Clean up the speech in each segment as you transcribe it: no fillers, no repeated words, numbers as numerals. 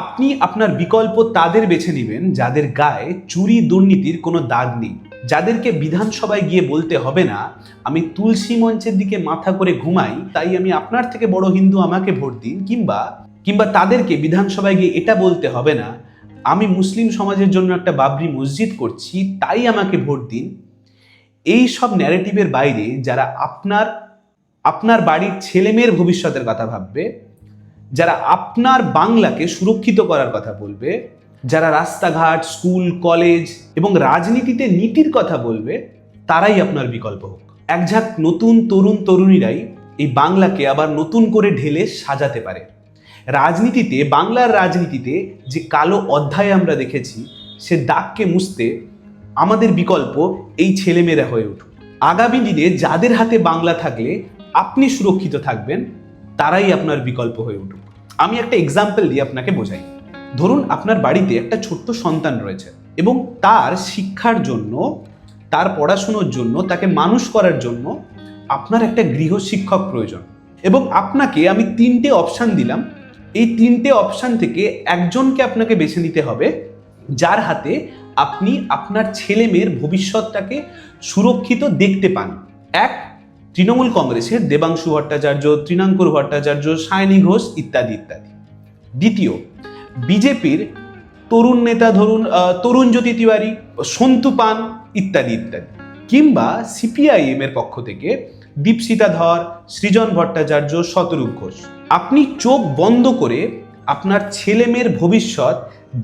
আপনি আপনার বিকল্প তাদের বেছে নেবেন যাদের গায়ে চুরি দুর্নীতির কোনো দাগ নেই, যাদেরকে বিধানসভায় গিয়ে বলতে হবে না আমি তুলসী মঞ্চের দিকে মাথা করে ঘুমাই তাই আমি আপনার থেকে বড় হিন্দু, আমাকে ভোট দিন। কিংবা কিংবা তাদেরকে বিধানসভায় গিয়ে এটা বলতে হবে না আমি মুসলিম সমাজের জন্য একটা বাবরি মসজিদ করছি তাই আমাকে ভোট দিন। এই সব ন্যারেটিভের বাইরে যারা আপনার আপনার বাড়ির ছেলেমেয়ের ভবিষ্যতের কথা ভাববে, যারা আপনার বাংলাকে সুরক্ষিত করার কথা বলবে, যারা রাস্তাঘাট, স্কুল, কলেজ এবং রাজনীতিতে নীতির কথা বলবে, তারাই আপনার বিকল্প হোক। একঝাঁক নতুন তরুণ তরুণীরাই এই বাংলাকে আবার নতুন করে ঢেলে সাজাতে পারে। রাজনীতিতে, বাংলার রাজনীতিতে যে কালো অধ্যায় আমরা দেখেছি সে দাগকে মুছতে আমাদের বিকল্প এই ছেলেমেয়েরা হয়ে উঠুক। আগামী দিনে যাদের হাতে বাংলা থাকলে আপনি সুরক্ষিত থাকবেন তারাই আপনার বিকল্প হয়ে উঠুক। আমি একটা এক্সাম্পল দিয়ে আপনাকে বোঝাই। ধরুন আপনার বাড়িতে একটা ছোট্ট সন্তান রয়েছে এবং তার শিক্ষার জন্য, তার পড়াশুনোর জন্য, তাকে মানুষ করার জন্য আপনার একটা গৃহশিক্ষক প্রয়োজন। এবং আপনাকে আমি 3টে অপশান দিলাম, এই 3টে অপশান থেকে একজনকে আপনাকে বেছে নিতে হবে যার হাতে আপনি আপনার ছেলে মেয়ের ভবিষ্যৎটাকে সুরক্ষিত দেখতে পান। এক, তৃণমূল কংগ্রেসের দেবাংশু ভট্টাচার্য, তৃণাঙ্কুর ভট্টাচার্য, সায়নী ঘোষ ইত্যাদি ইত্যাদি। দ্বিতীয়, বিজেপির তরুণ নেতা, ধরুন তরুণজ্যোতি তিওয়ারি, সন্তু পান ইত্যাদি ইত্যাদি। কিংবা সিপিআইএম এর পক্ষ থেকে দীপশিতা ধর, সৃজন ভট্টাচার্য, শতরূপ ঘোষ। আপনি চোখ বন্ধ করে আপনার ছেলেমেয়ের ভবিষ্যৎ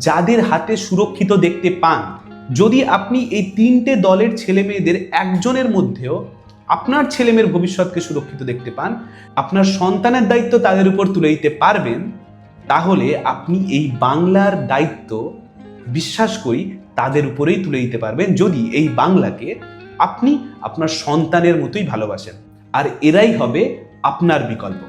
যাদের হাতে সুরক্ষিত দেখতে পান, যদি আপনি এই 3টে দলের ছেলে মেয়েদের একজনের মধ্যেও আপনার ছেলেমেয়ের ভবিষ্যৎকে সুরক্ষিত দেখতে পান, আপনার সন্তানের দায়িত্ব তাদের উপর তুলে দিতে পারবেন, তাহলে আপনি এই বাংলার দায়িত্ব বিশ্বাস করি তাদের উপরেই তুলে দিতে পারবেন যদি এই বাংলাকে আপনি আপনার সন্তানের মতোই ভালোবাসেন। আর এরাই হবে আপনার বিকল্প।